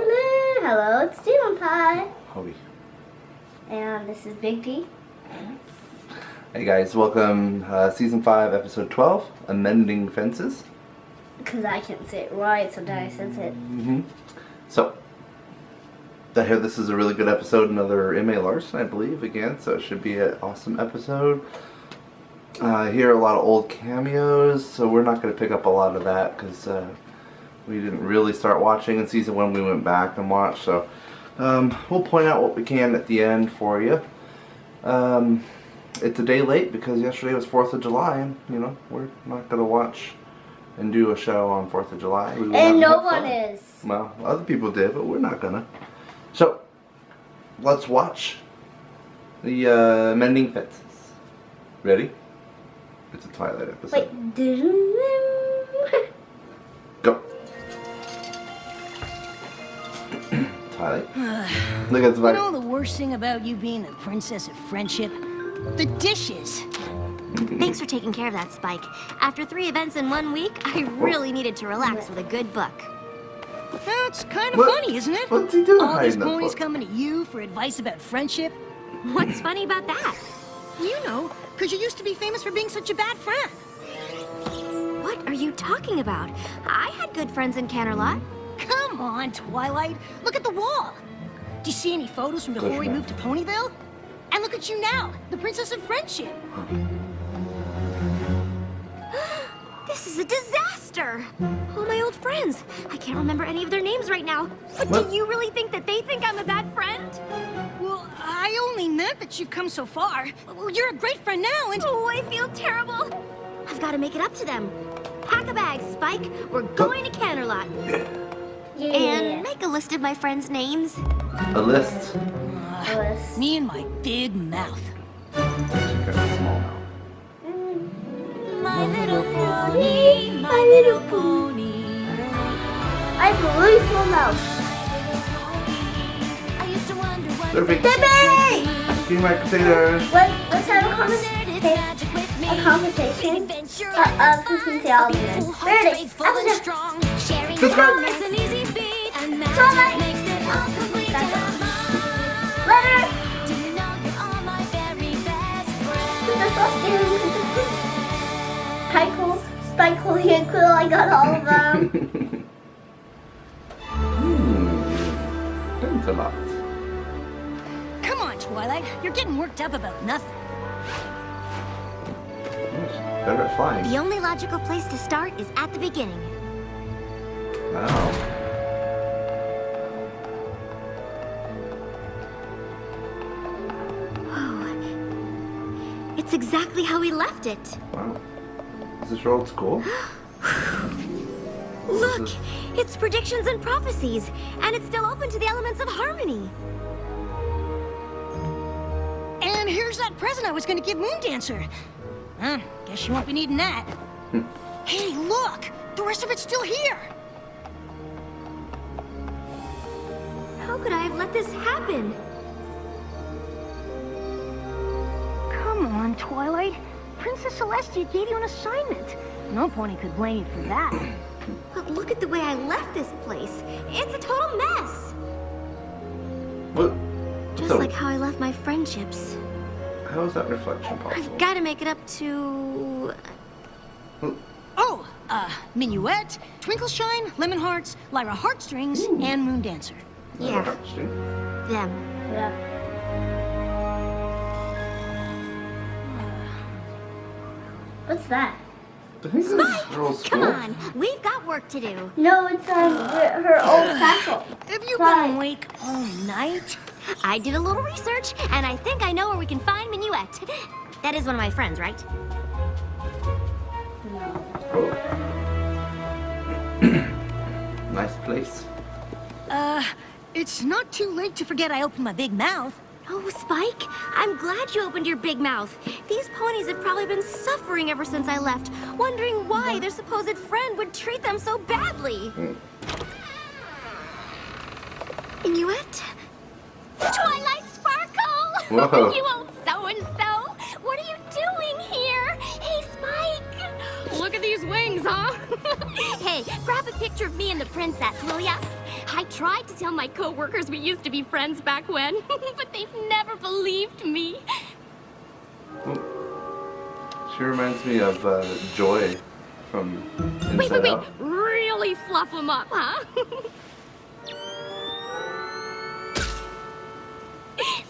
Hello, it's Pinkie Pie. Howdy. And this is Big P. Hey guys, welcome Season 5, Episode 12, Amending Fences. Because I can't say it right, so I sense it. So, I hear this is a really good episode, another M.A. Larson, I believe, again, so it should be an awesome episode. I hear a lot of old cameos, so we're not going to pick up a lot of that, because we didn't really start watching in Season 1, we went back and watched, so we'll point out what we can at the end for you. It's a day late because yesterday was 4th of July, and, you know, we're not going to watch and do a show on 4th of July. And no one is. Well, other people did, but we're not going to. So, let's watch the Amending Fences. Ready? It's a Twilight episode. Wait. Go. Twilight. Look at the You know the worst thing about you being the princess of friendship? The dishes. Thanks for taking care of that, Spike. After 3 events in 1 week, I really needed to relax with a good book. That's kind of funny, isn't it? What's he doing? All these ponies coming to you for advice about friendship? What's funny about that? You know, because you used to be famous for being such a bad friend. What are you talking about? I had good friends in Canterlot. Come on, Twilight. Look at the wall. Do you see any photos from before we moved to Ponyville? And look at you now, the princess of friendship. This is a disaster. All my old friends. I can't remember any of their names right now. But do you really think that they think I'm a bad friend? Well, I only meant that you've come so far. Well, you're a great friend now, and... Oh, I feel terrible. I've got to make it up to them. Pack a bag, Spike. We're going to Canterlot. Yeah. And make a list of my friends' names. A list. Me and my big mouth. She's got a small mouth. My little pony, my little pony. I have a really small mouth. I used to wonder what Perfect. Debbie! Give me my potatoes. Let's have a conversation between the all of them. Ready? Action! Sharing Subscribe. is an easy feat, and Twilight. magic makes it all complete. Letter! Do you know you're all my very best friends? Spikle, and Quill, I got all of them. Canterlot. Come on, Twilight. You're getting worked up about nothing. Better at flying. The only logical place to start is at the beginning. Wow. It's exactly how we left it. Wow. Is this your old school? Look, it's predictions and prophecies, and it's still open to the elements of harmony. And here's that present I was going to give Moondancer. Guess you won't be needing that. Hey, look! The rest of it's still here! How could I have let this happen? Come on, Twilight. Princess Celestia gave you an assignment. No pony could blame you for that. But look at the way I left this place. It's a total mess. What? Just like how I left my friendships. How is that reflection possible? I've got to make it up to... Oh, Minuette, Twinkleshine, Lemon Hearts, Lyra Heartstrings, and Moondancer. Yeah, them. Yeah. What's that? I think this is her old school. Come on, we've got work to do. No, it's her old castle. Have you Why? been awake all night? I did a little research, and I think I know where we can find Minuette. That is one of my friends, right? Nice place. It's not too late to forget I opened my big mouth. Oh, Spike, I'm glad you opened your big mouth. These ponies have probably been suffering ever since I left, wondering why their supposed friend would treat them so badly. Minuette? Twilight Sparkle! Whoa. You old so-and-so! What are you doing here? Hey, Spike! Look at these wings, huh? Hey, grab a picture of me and the princess, will ya? I tried to tell my co-workers we used to be friends back when, but they've never believed me. She reminds me of Joy from Inside Out. Really fluff them up, huh?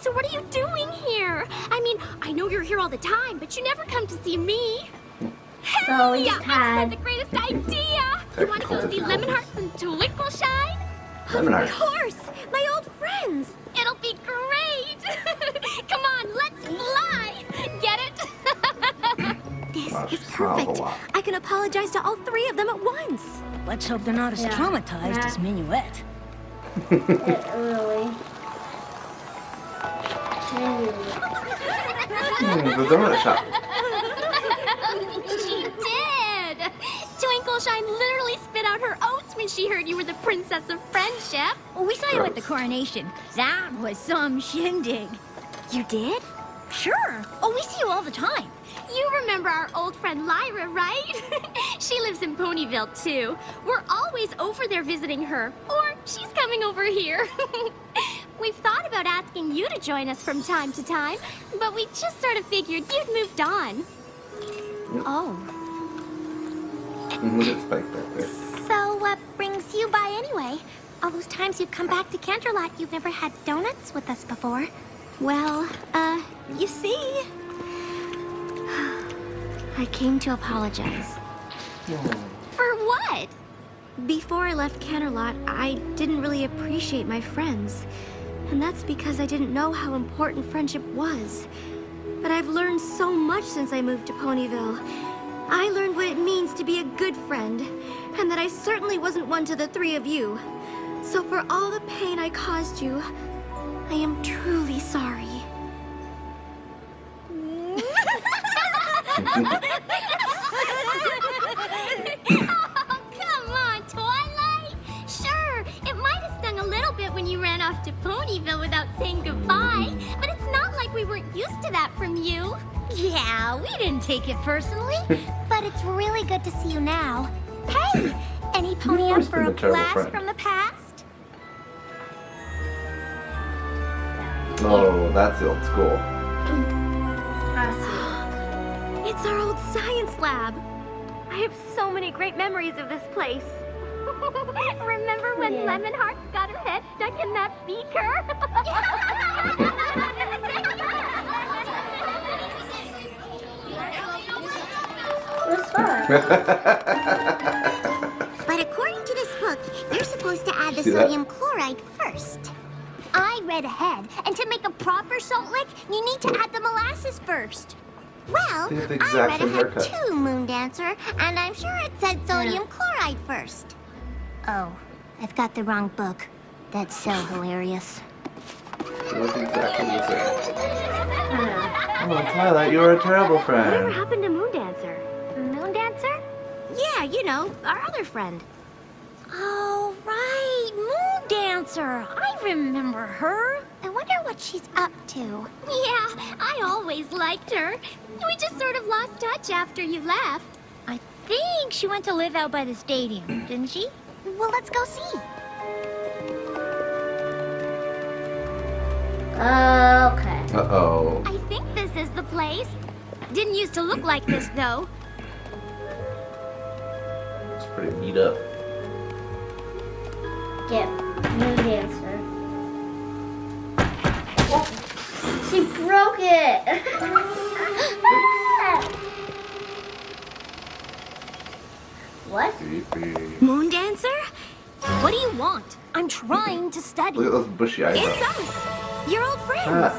So what are you doing here? I mean, I know you're here all the time, but you never come to see me. So we Yeah, just I had. the greatest idea. You want to go see Lemonhearts and Twinkleshine? Lemonhearts. Of course, my old friends. It'll be great. Come on, let's fly. Get it? This Wow, she is smiles a perfect. lot. I can apologize to all three of them at once. Let's hope they're not as Yeah. traumatized as Minuette. It really. The donut shop. She did! Twinkleshine literally spit out her oats when she heard you were the princess of friendship. We saw you at the coronation. That was some shindig. You did? Sure. Oh, we see you all the time. You remember our old friend Lyra, right? She lives in Ponyville, too. We're always over there visiting her. Or she's coming over here. We've thought about asking you to join us from time to time, but we just sort of figured you'd moved on. Oh. Look at Spike back there. So what brings you by anyway? All those times you've come back to Canterlot, you've never had donuts with us before. Well, you see... I came to apologize. For what? Before I left Canterlot, I didn't really appreciate my friends. And that's because I didn't know how important friendship was. But I've learned so much since I moved to Ponyville. I learned what it means to be a good friend, and that I certainly wasn't one to the three of you. So for all the pain I caused you, I am truly sorry. Oh, come on, Twilight. Sure, it might have stung a little bit when you ran off to Ponyville without saying goodbye, but it's not like we weren't used to that from you. Yeah, we didn't take it personally. But it's really good to see you now. Hey, any pony up always for been a a terrible blast friend. from the past? Oh, that's the old school. It's our old science lab. I have so many great memories of this place. Remember when Yeah. Lemonhearts got her head stuck in that beaker? It was fun. But according to this book, you're supposed to add the See that? sodium chloride first. I read ahead, and to make a proper salt lick, you need to add the molasses first. Well, They have the I exact read same ahead haircut. too, Moondancer, and I'm sure it said sodium chloride first. Oh, I've got the wrong book. That's so hilarious. They look exactly the same. Oh, Twilight, you were a terrible Whatever friend. happened to Moondancer? Moondancer? Yeah, you know, our other friend. Oh, right. Moondancer. I remember her. I wonder what she's up to. Yeah, I always liked her. We just sort of lost touch after you left. I think she went to live out by the stadium, didn't she? Well, let's go see. Okay. Uh-oh. I think this is the place. Didn't used to look like this, though. It's pretty beat up. Get Moondancer. Oh, she broke it. What? Creepy. Moondancer? What do you want? I'm trying to study. Look at those bushy It's eyebrows. us, your old friends.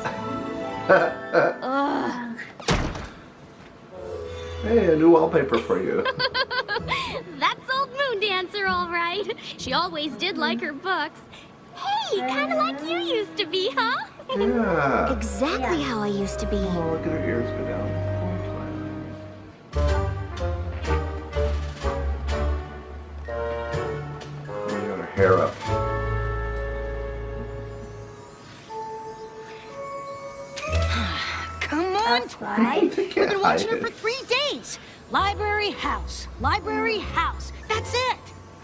Hey, a new wallpaper for you. That's old Moondancer, all right. She always did like her books. Hey, kind of like you used to be, huh? Yeah. Exactly how I used to be. Oh, look at her ears go down. Oh, you got her hair up. Come on, Twilight. They We've can't been hide watching her it. for 3 days. Library, house. Library, house. That's it.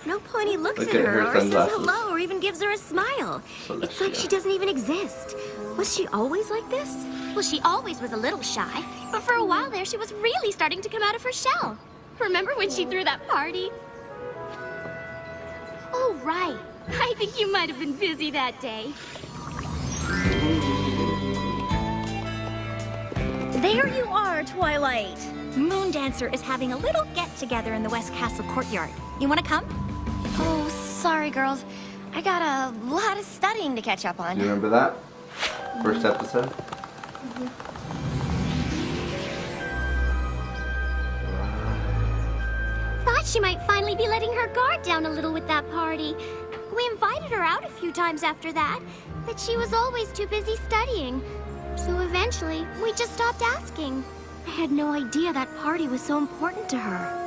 No pony looks Look at at her her or says sunglasses. hello or even gives her a smile. It's like she doesn't even exist. Was she always like this? Well, she always was a little shy, but for a while there, she was really starting to come out of her shell. Remember when she threw that party? Oh, right. I think you might have been busy that day. There you are, Twilight. Moondancer is having a little get-together in the West Castle courtyard. You want to come? Oh, sorry, girls. I got a lot of studying to catch up on. You remember that? First episode? Thought she might finally be letting her guard down a little with that party. We invited her out a few times after that, but she was always too busy studying. So eventually, we just stopped asking. I had no idea that party was so important to her.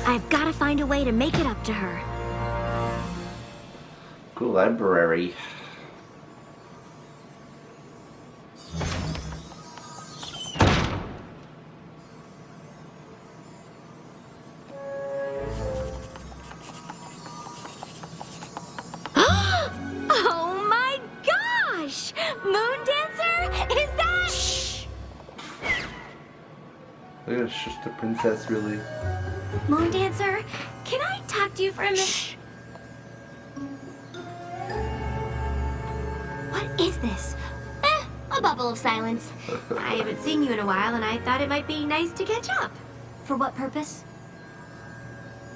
I've got to find a way to make it up to her. Cool library. Oh my gosh! Moondancer? Is that... Shh! Look at just the princess, really. Moondancer, can I talk to you for a minute? Shh. What is this? A bubble of silence. I haven't seen you in a while, and I thought it might be nice to catch up. For what purpose?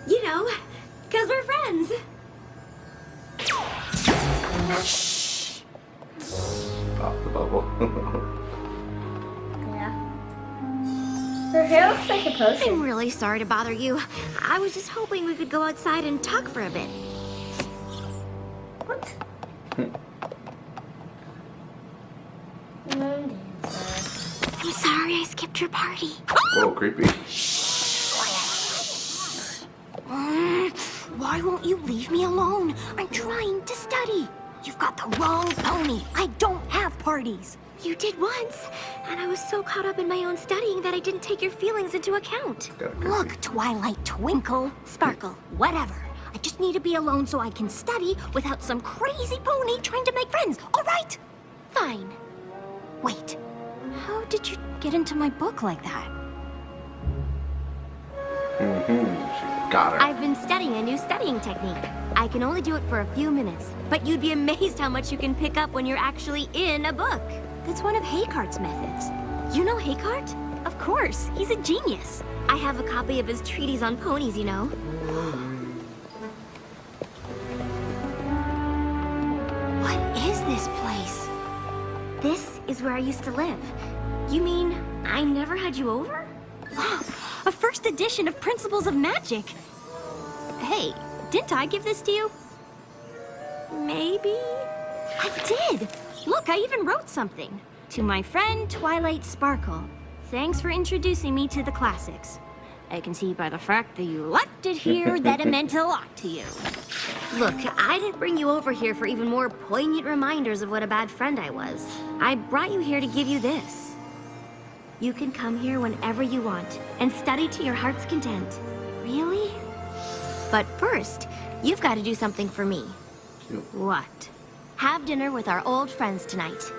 You know, because we're friends. Pop the bubble. Yeah. Her hair looks like a potion. I'm really sorry to bother you. I was just hoping we could go outside and talk for a bit. What? Moondancer. I'm sorry I skipped your party. Whoa, creepy. Why won't you leave me alone? I'm trying to study. You've got the wrong pony. I don't have parties. You did once, and I was so caught up in my own studying that I didn't take your feelings into account. Look, Twilight, Twinkle, Sparkle, whatever. I just need to be alone so I can study without some crazy pony trying to make friends, all right? Fine. Wait, how did you get into my book like that? She got her. I've been studying a new studying technique. I can only do it for a few minutes, but you'd be amazed how much you can pick up when you're actually in a book. That's one of Haycart's methods. You know Haycart? Of course, he's a genius. I have a copy of his treatise on ponies, you know. What is this place? This is where I used to live. You mean I never had you over? A first edition of Principles of Magic. Hey, didn't I give this to you? Maybe? I did. Look, I even wrote something. To my friend Twilight Sparkle. Thanks for introducing me to the classics. I can see by the fact that you left it here that it meant a lot to you. Look, I didn't bring you over here for even more poignant reminders of what a bad friend I was. I brought you here to give you this. You can come here whenever you want and study to your heart's content. Really? But first, you've got to do something for me. What? Have dinner with our old friends tonight.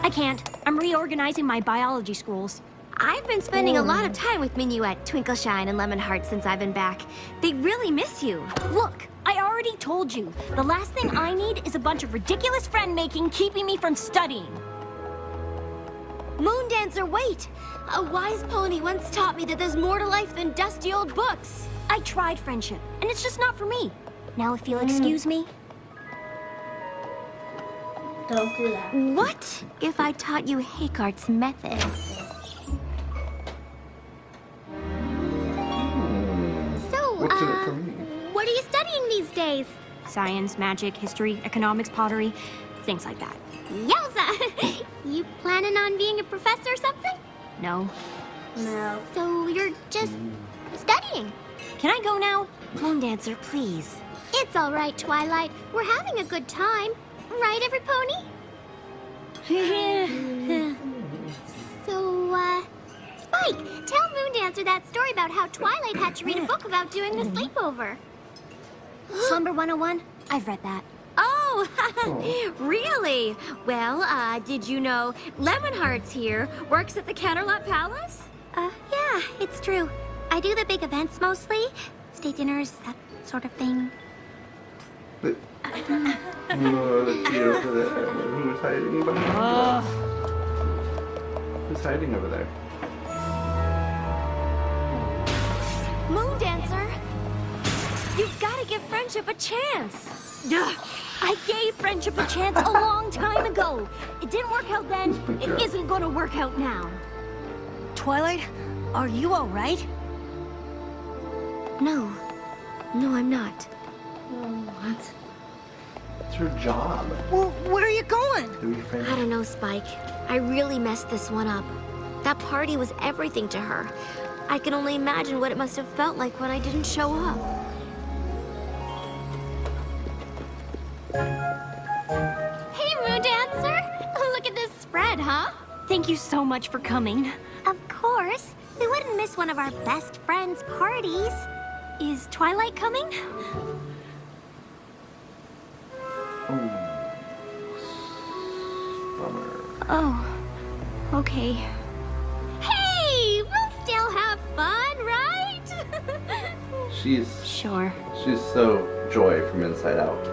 I can't. I'm reorganizing my biology schools. I've been spending a lot of time with Minuette, Twinkleshine, and Lemonheart since I've been back. They really miss you. Look, I already told you. The last thing I need is a bunch of ridiculous friend-making keeping me from studying. Moondancer, wait! A wise pony once taught me that there's more to life than dusty old books. I tried friendship, and it's just not for me. Now, if you'll excuse me. Don't do that. What if I taught you Haycart's method? So, What's in it for me? what are you studying these days? Science, magic, history, economics, pottery, things like that. Yowza! You planning on being a professor or something? No. No. So you're just studying. Can I go now? Moondancer, please. It's all right, Twilight. We're having a good time. Right, every pony? So, Spike, tell Moondancer that story about how Twilight had to read a book about doing the sleepover. Slumber 101? I've read that. Oh, really? Well, did you know Lemonheart's here works at the Canterlot Palace? Yeah, it's true. I do the big events mostly. State dinners, that sort of thing. Oh, let's see over there. Who's hiding behind there? Who's hiding over there? Moondancer, you've got to give friendship a chance. Ugh, I gave friendship a chance a long time ago. It didn't work out then. It isn't gonna work out now. Twilight, are you all right? No, I'm not. What? It's her job. Well, where are you going? To be friends. I don't know, Spike. I really messed this one up. That party was everything to her. I can only imagine what it must have felt like when I didn't show up. Hey, Moondancer! Look at this spread, huh? Thank you so much for coming. Of course. We wouldn't miss one of our best friends' parties. Is Twilight coming? Bummer. Oh, okay. Hey, we'll still have fun, right? She's Sure. so Joy from Inside Out.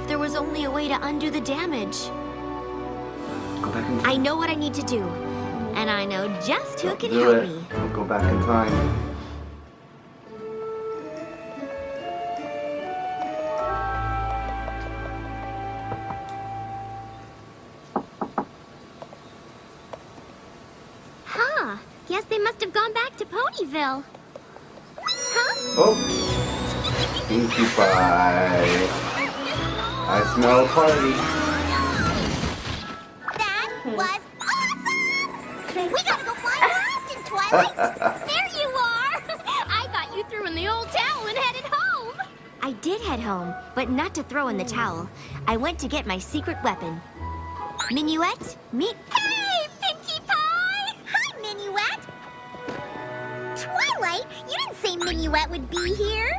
If there was only a way to undo the damage. Go back in time. I know what I need to do. And I know just who can Do help it. me. Don't go back in time. Huh. Guess they must have gone back to Ponyville. Huh? Oh! Pinkie Pie. I smell a party. That was awesome! We gotta go fly around in Twilight. There you are! I thought you threw in the old towel and headed home. I did head home, but not to throw in the towel. I went to get my secret weapon. Minuette, meet... Hey, Pinkie Pie! Hi, Minuette. Twilight, you didn't say Minuette would be here.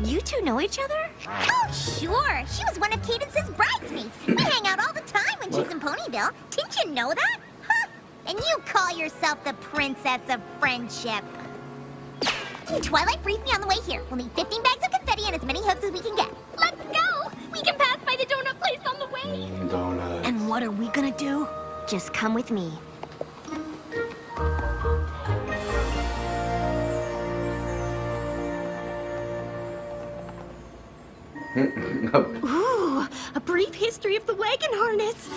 You two know each other? Oh, sure. She was one of Cadence's bridesmaids. We hang out all the time when she's in Ponyville. Didn't you know that? Huh? And you call yourself the Princess of Friendship. Twilight briefed me on the way here. We'll need 15 bags of confetti and as many hoops as we can get. Let's go! We can pass by the donut place on the way. Donuts. And what are we gonna do? Just come with me. Ooh, a brief history of the wagon harness.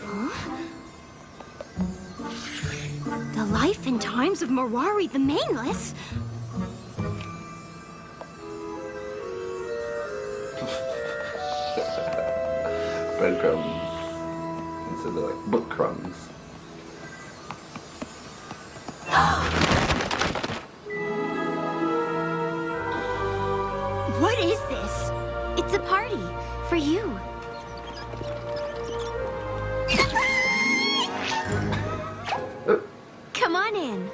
Huh? The life and times of Mirari the Maneless. Breadcrumbs. Instead of like book crumbs. What is this? It's a party for you. Come on in.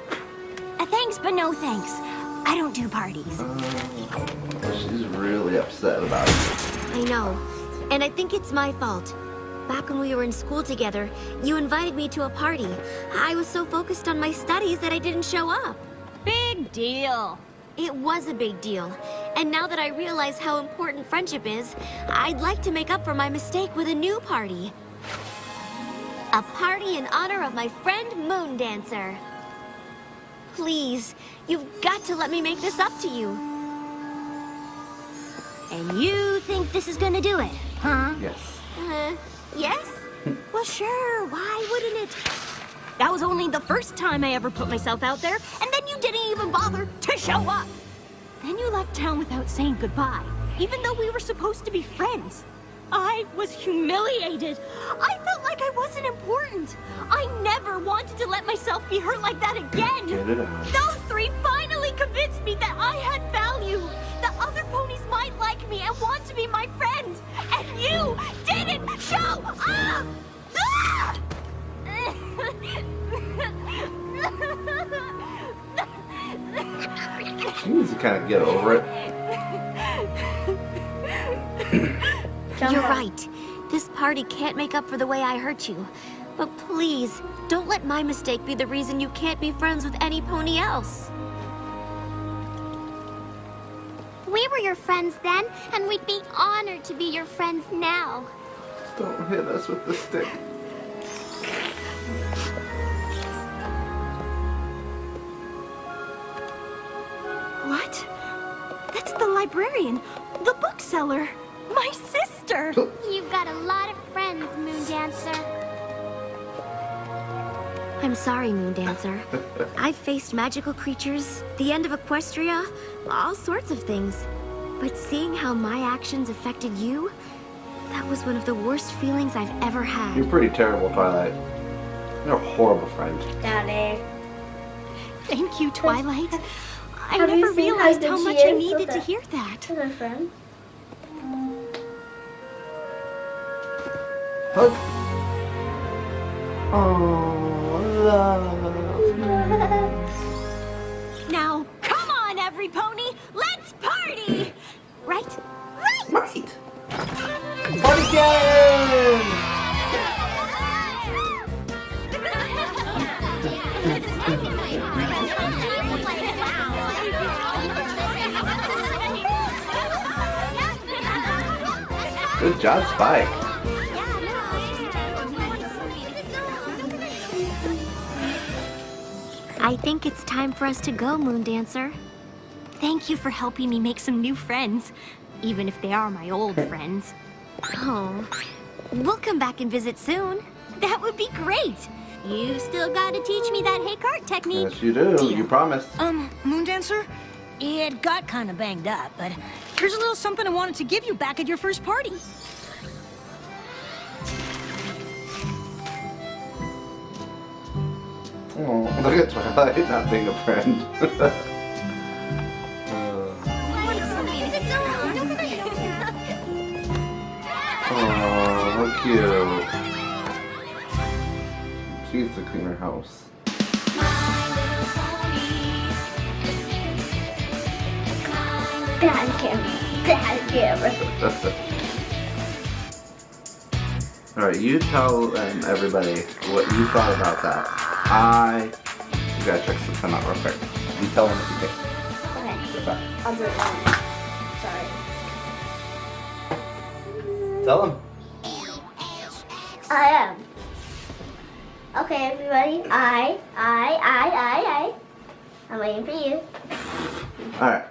Thanks, but no thanks. I don't do parties. She's really upset about it. I know. And I think it's my fault. Back when we were in school together, you invited me to a party. I was so focused on my studies that I didn't show up. Big deal. It was a big deal. And now that I realize how important friendship is, I'd like to make up for my mistake with a new party. A party in honor of my friend Moondancer. Please, you've got to let me make this up to you. And you think this is gonna do it, huh? Yes. Yes? Well, sure. Why wouldn't it? That was only the first time I ever put myself out there, and then you didn't even bother to show up. Then you left town without saying goodbye, even though we were supposed to be friends. I was humiliated. I felt like I wasn't important. I never wanted to let myself be hurt like that again. Get it out. Those three finally convinced me that I had value. That other ponies might like me and want to be my friend. And you didn't show Ah! Ah! She needs to kind of get over it. You're right. This party can't make up for the way I hurt you. But please, don't let my mistake be the reason you can't be friends with any pony else. We were your friends then, and we'd be honored to be your friends now. Don't hit us with the stick. What? That's the librarian, the bookseller, my sister. You've got a lot of friends, Moondancer. I'm sorry, Moondancer. I've faced magical creatures, the end of Equestria, all sorts of things. But seeing how my actions affected you, that was one of the worst feelings I've ever had. You're pretty terrible, Twilight. You're a horrible friend. Daddy. Thank you, Twilight. I Have you never seen realized how how good much she I is? needed Look to at- hear that. To my friend. Hug. Oh, love. Now, come on, every pony, let's party! Right? Right. Party game! Good job, Spike. I think it's time for us to go, Moondancer. Thank you for helping me make some new friends, even if they are my old friends. Oh, we'll come back and visit soon. That would be great. You still gotta teach me that hey cart technique. Yes, you do. You promised. Moondancer? It got kind of banged up, but here's a little something I wanted to give you back at your first party. Oh, look at Twilight not being a friend. Oh, how cute. She needs to clean her house. Bad camera. Bad camera. Alright, you tell everybody what you thought about that. You gotta check something out real quick. You tell them what you think. Okay. Goodbye. I'll do it now. Sorry. Tell them. I am. Okay, everybody. I'm waiting for you. Alright.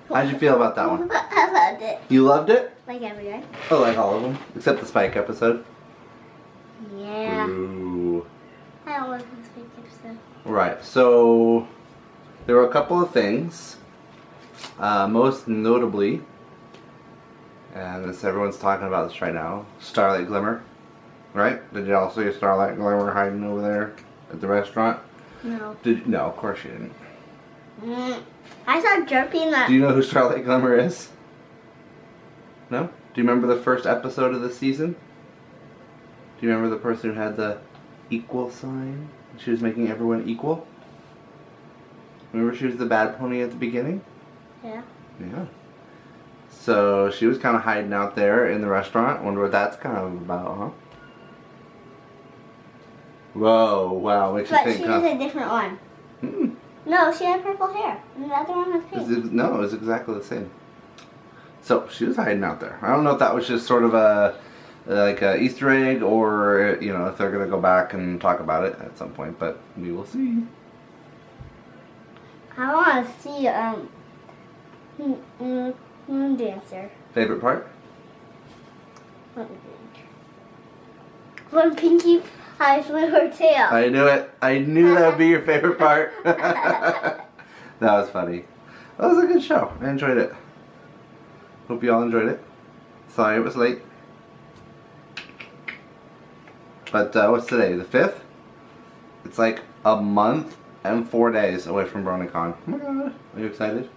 How'd you feel about that one? I loved it. You loved it? Like everyone. I like all of them. Except the Spike episode. Yeah. Ooh. I don't like this big episode. Right, so there were a couple of things. Most notably, and this everyone's talking about this right now, Starlight Glimmer. Right? Did you all see Starlight Glimmer hiding over there at the restaurant? No. No, of course you didn't. I saw Jerpy in that. Do you know who Starlight Glimmer is? No? Do you remember the first episode of the season? Do you remember the person who had the equal sign? She was making everyone equal? Remember she was the bad pony at the beginning? Yeah. Yeah. So she was kind of hiding out there in the restaurant. Wonder what that's kind of about, huh? Whoa, wow, makes you But think, she huh? was a different one. No, she had purple hair. And the other one was pink. No, it was exactly the same. So she was hiding out there. I don't know if that was just sort of a Easter egg, or you know, if they're gonna go back and talk about it at some point. But we will see. I want to see Moondancer. Favorite part? When Pinkie Pie flew her tail. I knew it. I knew that would be your favorite part. That was funny. That was a good show. I enjoyed it. Hope you all enjoyed it. Sorry it was late. But what's today? The 5th? It's like a month and 4 days away from BronyCon. Oh my god. Are you excited?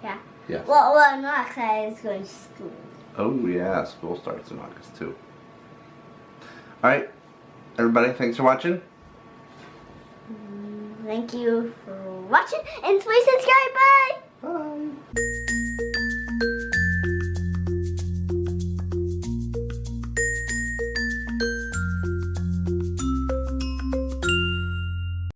Yeah. Yes. Well, I'm not excited. It's going to school. Oh yeah, school starts in August too. Alright, everybody, thanks for watching. Thank you for watching, and please subscribe. Bye! Bye.